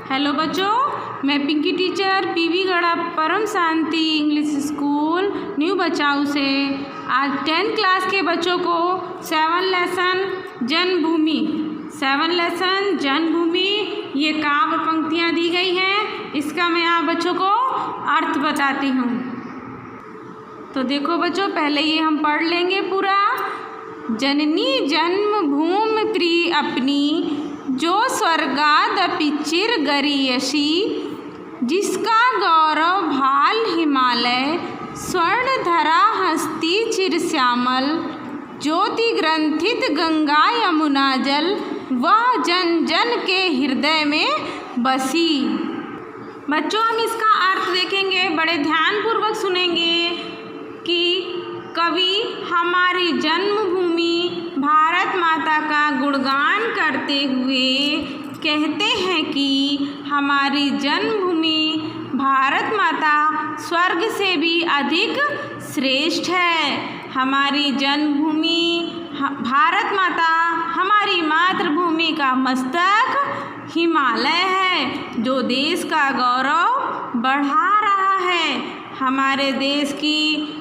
Hello बच्चों, मैं Pinky teacher PV गढ़ा परम शांति इंग्लिश स्कूल न्यू बचाऊ से आज 10th क्लास के बच्चों को 7 लेसन जन्मभूमि ये काव्य पंक्तियाँ दी गई हैं। इसका मैं आप बच्चों को अर्थ बताती हूँ। तो देखो बच्चों, पहले ये हम पढ़ लेंगे पूरा। जननी जन्मभूमि प्रिय अपनी, जो स्वर्गादपि चिर गरियसी, जिसका गौरव भाल हिमालय, स्वर्ण धरा हस्ती चिर श्यामल, ज्योति ग्रंथित गंगा यमुना जल, वह जन जन के हृदय में बसी। बच्चों, हम इसका अर्थ देखेंगे, बड़े ध्यानपूर्वक सुनेंगे कि कवि हमारी जन्मभूमि भारत माता का गुणगान करते हुए कहते हैं कि हमारी जन्मभूमि भारत माता स्वर्ग से भी अधिक श्रेष्ठ है। हमारी जन्मभूमि भारत माता हमारी मातृभूमि का मस्तक हिमालय है, जो देश का गौरव बढ़ा रहा है। हमारे देश की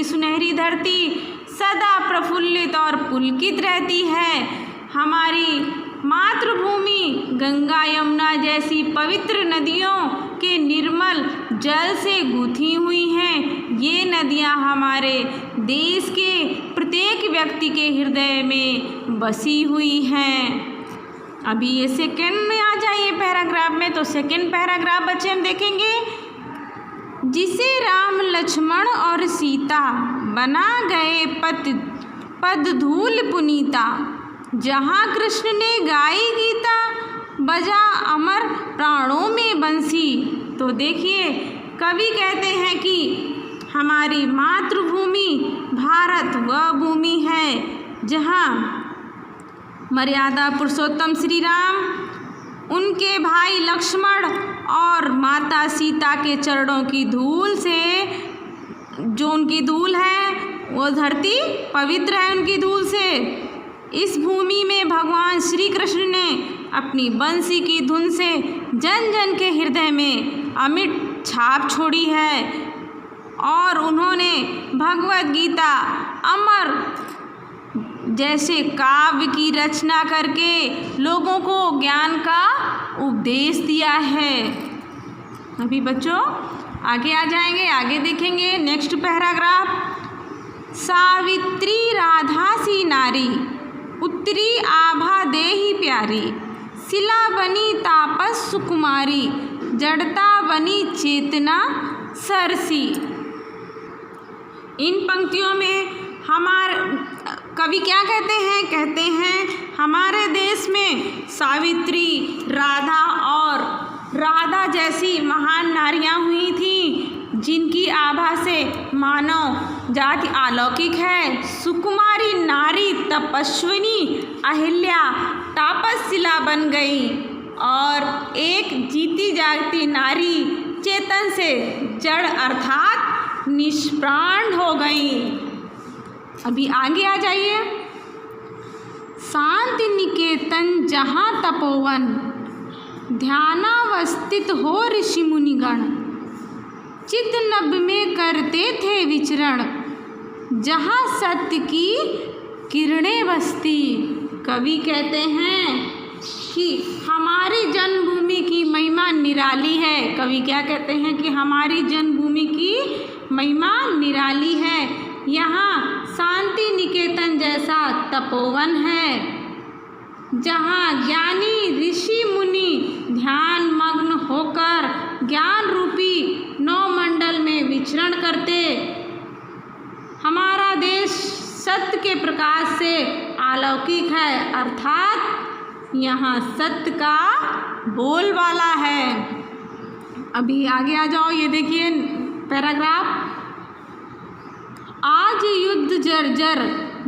सुनहरी धरती सदा प्रफुल्लित और पुलकित रहती है। हमारी मातृभूमि गंगा यमुना जैसी पवित्र नदियों के निर्मल जल से गूंथी हुई हैं। ये नदियाँ हमारे देश के प्रत्येक व्यक्ति के हृदय में बसी हुई हैं। अभी ये सेकंड में आ जाइए पैराग्राफ में। तो सेकंड पैराग्राफ बच्चे हम देखेंगे। जिसे राम लक्ष्मण और सीता बना गए पद धूल पुनीता, जहाँ कृष्ण ने गाई गीता, बजा अमर प्राणों में बंसी। तो देखिए, कवि कहते हैं कि हमारी मातृभूमि भारत वह भूमि है जहाँ मर्यादा पुरुषोत्तम श्री राम, उनके भाई लक्ष्मण और माता सीता के चरणों की धूल से, जो उनकी धूल है वो धरती पवित्र है उनकी धूल से। इस भूमि में भगवान श्री कृष्ण ने अपनी बंसी की धुन से जन जन के हृदय में अमिट छाप छोड़ी है और उन्होंने भगवत गीता अमर जैसे काव्य की रचना करके लोगों को ज्ञान का उपदेश दिया है। अभी बच्चों आगे आ जाएंगे, आगे देखेंगे नेक्स्ट पैराग्राफ। सावित्री राधा सी नारी, उत्तरी आभा देहि प्यारी, शिला बनी तापस सुकुमारी, जड़ता बनी चेतना सरसी। इन पंक्तियों में कवि क्या कहते हैं हमारे देश में सावित्री, राधा जैसी महान नारियां हुई थीं, जिनकी आभा से मानव जाति अलौकिक है। सुकुमारी नारी तपस्विनी अहिल्या तापसशिला बन गई और एक जीती जागती नारी चेतन से जड़ अर्थात निष्प्राण हो गई। अभी आगे आ जाइए। शांति निकेतन जहाँ तपोवन, ध्यानावस्थित हो ऋषि मुनिगण, चित्त नभ में करते थे विचरण, जहाँ सत्य की किरणें बसती। कवि कहते हैं कि हमारी जन्मभूमि की महिमा निराली है। कवि क्या कहते हैं कि हमारी जन्मभूमि की महिमा निराली है। यहाँ शांति निकेतन जैसा तपोवन है, जहाँ ज्ञानी ऋषि मुनि ध्यान मग्न होकर ज्ञान रूपी नौ मंडल में विचरण करते। हमारा देश सत्य के प्रकाश से अलौकिक है, अर्थात यहाँ सत्य का बोलबाला है। अभी आगे आ जाओ, ये देखिए पैराग्राफ। आज युद्ध जर्जर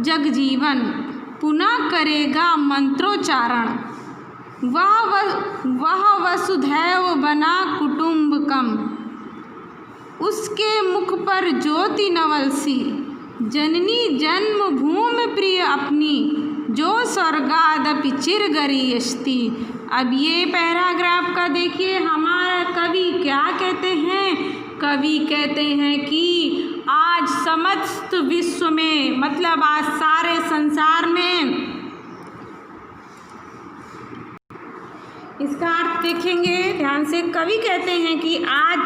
जगजीवन, पुनः करेगा मंत्रोच्चारण, वह वसुधैव बना कुटुम्बकम, उसके मुख पर ज्योति नवल सी, जननी जन्मभूमि प्रिय अपनी, जो स्वर्गादपि चिरगरी अस्ति। अब ये पैराग्राफ का देखिए हमारा कवि क्या कहते हैं। कवि कहते हैं कि आज समस्त विश्व में, मतलब आज सारे संसार में, इसका अर्थ देखेंगे ध्यान से। कवि कहते हैं कि आज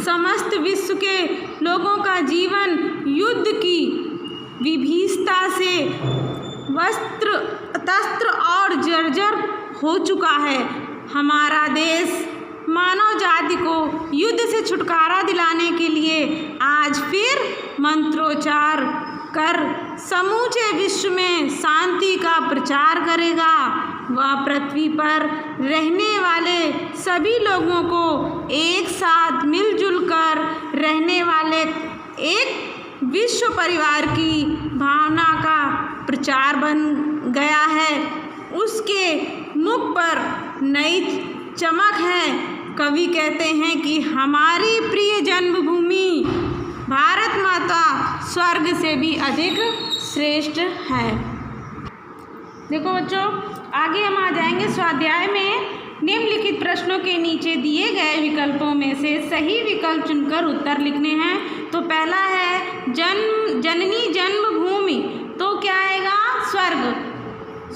समस्त विश्व के लोगों का जीवन युद्ध की विभीषिका से वस्त्र तस्त्र और जर्जर हो चुका है। हमारा देश मानव जाति को युद्ध से छुटकारा दिलाने के लिए आज फिर मंत्रोच्चार कर समूचे विश्व में शांति का प्रचार करेगा। वह पृथ्वी पर रहने वाले सभी लोगों को एक साथ मिलजुल कर रहने वाले एक विश्व परिवार की भावना का प्रचार बन गया है। उसके मुख पर नई चमक है। कवि कहते हैं कि हमारी प्रिय जन्मभूमि भारत माता स्वर्ग से भी अधिक श्रेष्ठ है। देखो बच्चों, आगे हम आ जाएंगे स्वाध्याय में। निम्नलिखित प्रश्नों के नीचे दिए गए विकल्पों में से सही विकल्प चुनकर उत्तर लिखने हैं। तो पहला है जननी जन्मभूमि, तो क्या आएगा? स्वर्ग,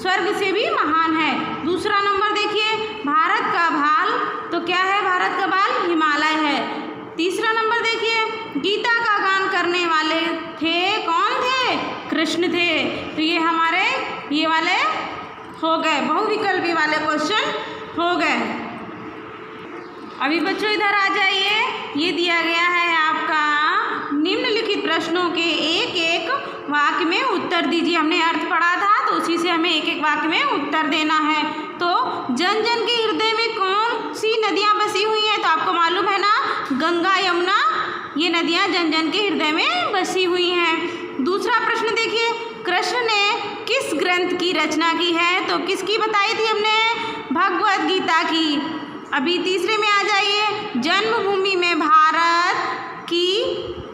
स्वर्ग से भी महान है। दूसरा नंबर देखिए, भारत का भाल, तो क्या है? भारत का बाल हिमालय है। तीसरा नंबर देखिए, गीता का गान करने वाले थे, कौन थे? कृष्ण थे। तो ये हमारे ये वाले हो गए, बहुविकल्पी वाले क्वेश्चन हो गए। अभी बच्चों इधर आ जाइए। ये दिया गया है आपका निम्नलिखित प्रश्नों के एक एक वाक्य में उत्तर दीजिए। हमने अर्थ पढ़ा था तो उसी से हमें एक एक वाक्य में उत्तर देना है। तो जन जन के हृदय में कौन सी नदियाँ बसी हुई हैं? तो आपको मालूम है ना, गंगा यमुना, ये नदियाँ जन जन के हृदय में बसी हुई हैं। दूसरा प्रश्न देखिए, कृष्ण ने किस ग्रंथ की रचना की है? तो किसकी बताई थी हमने? भगवत गीता की। अभी तीसरे में आ जाइए, जन्मभूमि में भारत की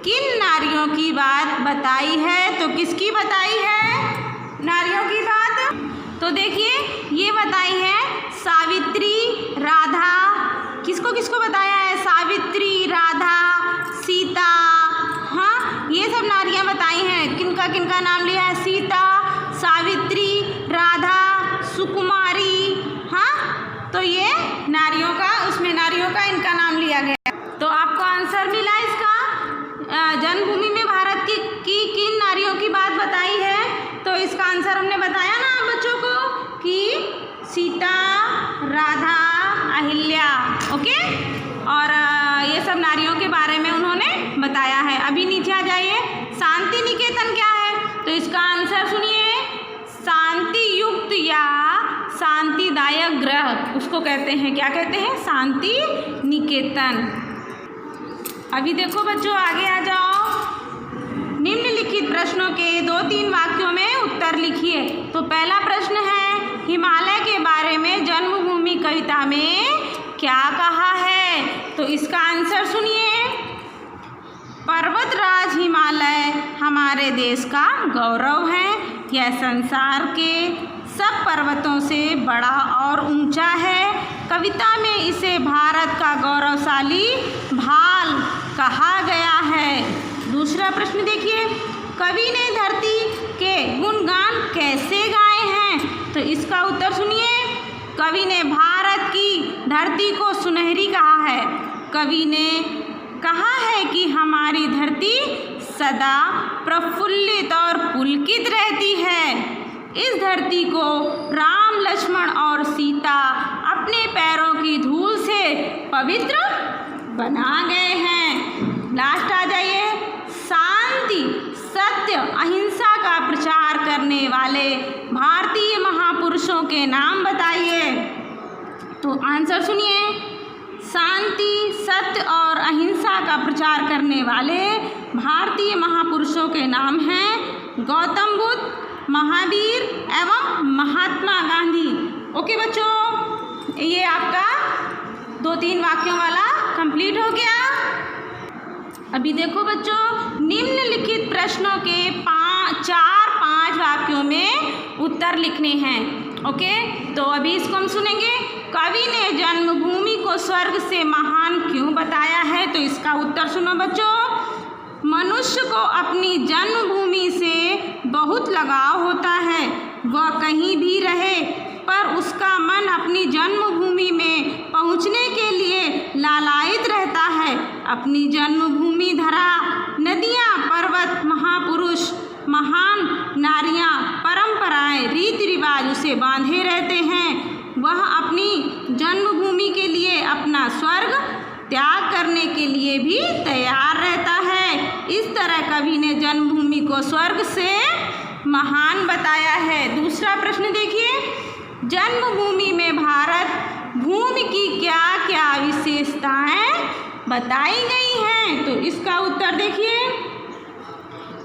किन नारियों की बात बताई है? तो किसकी बताई है? नारियों की बात। तो देखिए ये बताई है सावित्री, राधा। किसको किसको बताया है? सावित्री, राधा, सीता। हाँ, ये सब नारियां बताई हैं। किनका किनका नाम लिया है? सीता, सावित्री, राधा, सुकुमारी। हाँ, तो ये नारियों का, उसमें नारियों का इनका नाम लिया गया। तो आपको आंसर मिला इसका। जन्मभूमि में भारत की किन नारियों की बात बताई है? तो इसका आंसर हमने बताया ना बच्चों को कि सीता, राधा, अहिल्या। ओके, और ये सब नारियों के बारे में उन्होंने बताया है। अभी नीचे आ जाइए, शांति निकेतन क्या है? तो इसका आंसर सुनिए, शांति युक्त या शांतिदायक ग्रह, उसको कहते हैं, क्या कहते हैं? शांति निकेतन। अभी देखो बच्चों आगे आ जाओ। निम्नलिखित प्रश्नों के 2-3 वाक्यों में उत्तर लिखिए। तो पहला प्रश्न है, हिमालय के बारे में जन्मभूमि कविता में क्या कहा है? तो इसका आंसर सुनिए, पर्वतराज हिमालय हमारे देश का गौरव है। यह संसार के सब पर्वतों से बड़ा और ऊंचा है। कविता में इसे भारत का गौरवशाली भाल कहा गया है। दूसरा प्रश्न देखिए, कवि ने धरती के गुणगान कैसे गाए हैं? तो इसका उत्तर सुनिए, कवि ने भारत की धरती को सुनहरी कहा है। कवि ने कहा है कि हमारी धरती सदा प्रफुल्लित और पुलकित रहती है। इस धरती को राम, लक्ष्मण और सीता अपने पैरों की धूल से पवित्र बना गए हैं। लास्ट आ जाइए, शांति, सत्य, अहिंसा का प्रचार करने वाले भारतीय महापुरुषों के नाम बताइए। तो आंसर सुनिए, शांति, सत्य और अहिंसा का प्रचार करने वाले भारतीय महापुरुषों के नाम हैं गौतम बुद्ध, महावीर एवं महात्मा गांधी। ओके बच्चों, ये आपका 2-3 वाक्यों वाला कंप्लीट हो गया। अभी देखो बच्चों, निम्नलिखित प्रश्नों के 4-5 5 वाक्यों में उत्तर लिखने हैं। ओके, तो अभी इसको हम सुनेंगे। कवि ने जन्मभूमि को स्वर्ग से महान क्यों बताया है? तो इसका उत्तर सुनो बच्चों। मनुष्य को अपनी जन्मभूमि से बहुत लगाव होता है। वह कहीं भी रहे पर उसका मन अपनी जन्मभूमि में पहुंचने के लिए लालायित रहता है। अपनी जन्मभूमि धरा, नदियाँ, पर्वत, महापुरुष, महान नारियाँ, परंपराएं, रीति रिवाज उसे बांधे रहते हैं। वह अपनी जन्मभूमि के लिए अपना स्वर्ग त्याग करने के लिए भी तैयार रहता है। इस तरह कवि ने जन्मभूमि को स्वर्ग से महान बताया है। दूसरा प्रश्न देखिए, जन्मभूमि में भारत भूमि की क्या क्या विशेषताएं बताई गई हैं? तो इसका उत्तर देखिए।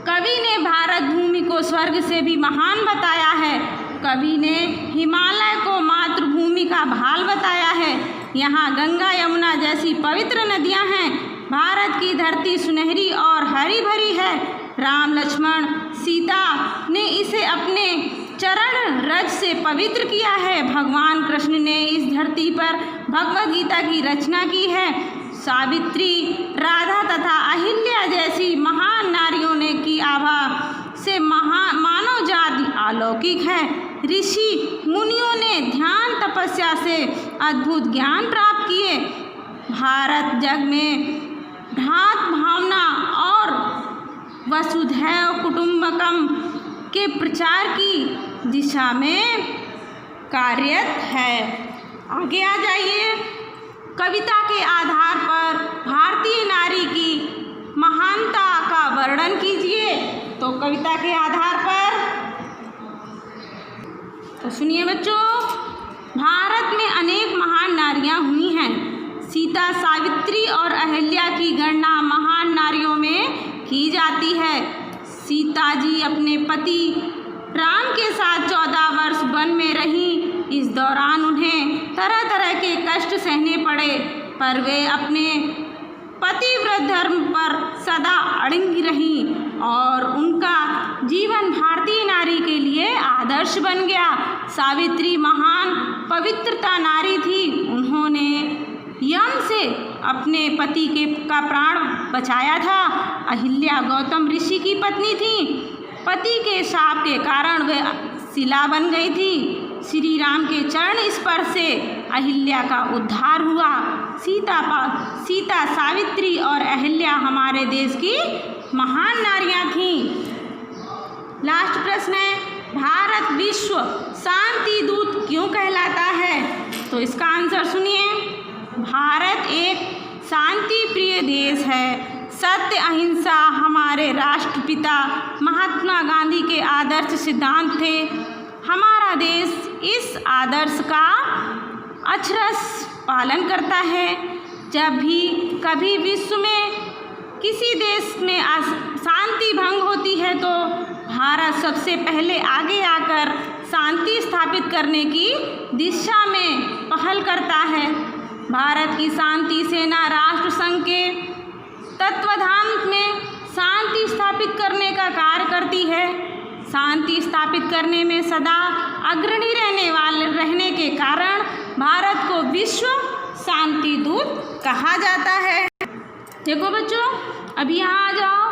कवि ने भारत भूमि को स्वर्ग से भी महान बताया है। कवि ने हिमालय को मातृभूमि का भाल बताया है। यहाँ गंगा यमुना जैसी पवित्र नदियाँ हैं। भारत की धरती सुनहरी और हरी भरी है। राम लक्ष्मण सीता ने इसे अपने चरण रज से पवित्र किया है। भगवान कृष्ण ने इस धरती पर भगवद गीता की रचना की है। सावित्री, राधा तथा अहिल्या जैसी महान नारियों ने की आभा से मानव जाति अलौकिक है। ऋषि मुनियों ने ध्यान तपस्या से अद्भुत ज्ञान प्राप्त किए। भारत जग में भ्रातृ भावना और वसुधैव कुटुंबकम के प्रचार की दिशा में कार्यरत है। आगे आ जाइए। कविता के आधार पर भारतीय नारी की महानता का वर्णन कीजिए। तो कविता के आधार पर तो सुनिए बच्चों, भारत में अनेक महान नारियां हुई हैं। सीता, सावित्री और अहिल्या की गणना महान नारियों में की जाती है। सीता जी अपने पति राम के साथ 14 वर्ष वन में रहीं। इस दौरान उन्हें तरह तरह के कष्ट सहने पड़े, पर वे अपने पतिव्रत धर्म पर सदा अड़ंगी रहीं और उनका जीवन भारतीय नारी के लिए आदर्श बन गया। सावित्री महान पवित्रता नारी थी। उन्होंने यम से अपने पति का प्राण बचाया था। अहिल्या गौतम ऋषि की पत्नी थी। पति के शाप के कारण वे शिला बन गई थी। श्री राम के चरण स्पर्श से अहिल्या का उद्धार हुआ। सीता, सावित्री और अहिल्या हमारे देश की महान नारियां थीं। लास्ट प्रश्न है, भारत विश्व शांति दूत क्यों कहलाता है? तो इसका आंसर सुनिए। भारत एक शांति प्रिय देश है। सत्य, अहिंसा हमारे राष्ट्रपिता महात्मा गांधी के आदर्श सिद्धांत थे। हमारा देश इस आदर्श का अक्षरश पालन करता है। जब भी कभी विश्व में किसी देश में शांति भंग होती है तो भारत सबसे पहले आगे आकर शांति स्थापित करने की दिशा में पहल करता है। भारत की शांति सेना राष्ट्र संघ के तत्वाधान में शांति स्थापित करने का कार्य करती है। शांति स्थापित करने में सदा अग्रणी रहने के कारण भारत को विश्व शांति दूत कहा जाता है। देखो बच्चों, अभी यहाँ आ जाओ।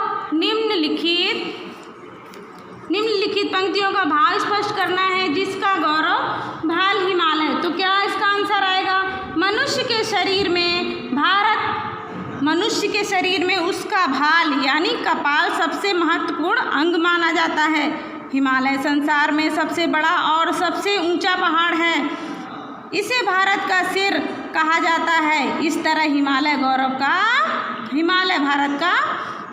निम्नलिखित पंक्तियों का भाव स्पष्ट करना है। जिसका गौरव भाल हिमालय। तो क्या इसका आंसर आएगा? मनुष्य के शरीर में उसका भाल यानी कपाल सबसे महत्वपूर्ण अंग माना जाता है। हिमालय संसार में सबसे बड़ा और सबसे ऊंचा पहाड़ है। इसे भारत का सिर कहा जाता है। इस तरह हिमालय भारत का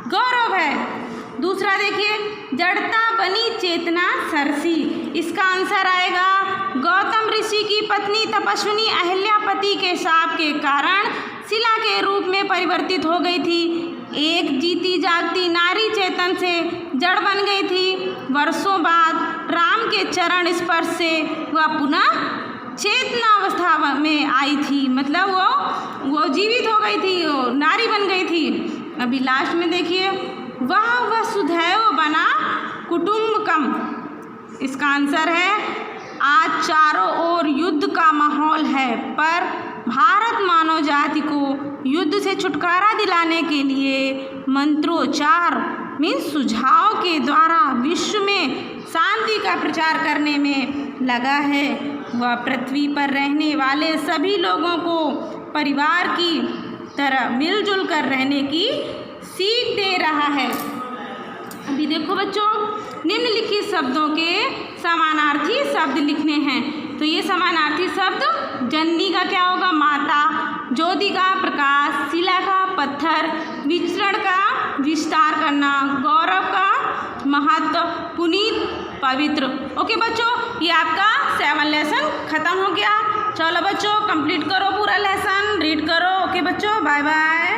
गौरव है। दूसरा देखिए, जड़ता बनी चेतना सरसी। इसका आंसर आएगा गौतम ऋषि की पत्नी तपस्विनी अहिल्या पति के शाप के कारण शिला के रूप में परिवर्तित हो गई थी। एक जीती जागती नारी चेतन से जड़ बन गई थी। वर्षों बाद राम के चरण स्पर्श से वह पुनः चेतनावस्था में आई थी। मतलब वो जीवित हो गई थी, वो नारी बन गई थी। अभी लास्ट में देखिए, वह वसुधैव बना कुटुंबकम। इसका आंसर है आज चारों ओर युद्ध का माहौल है, पर भारत मानव जाति को युद्ध से छुटकारा दिलाने के लिए मंत्रोच्चार मीन्स सुझाव के द्वारा विश्व में शांति का प्रचार करने में लगा है। वह पृथ्वी पर रहने वाले सभी लोगों को परिवार की तरह मिलजुल कर रहने की सीख दे रहा है। अभी देखो बच्चों, निम्नलिखित शब्दों के समानार्थी शब्द लिखने हैं। तो ये समानार्थी शब्द जननी का क्या होगा? माता, ज्योति का प्रकाश, शिला का पत्थर, विचरण का विस्तार करना, गौरव का महत्व, पुनीत, पवित्र। ओके बच्चों, ये आपका 7 लेसन खत्म हो गया। चलो बच्चों कंप्लीट करो पूरा लेसन, रीड करो। ओके बच्चों, बाय बाय।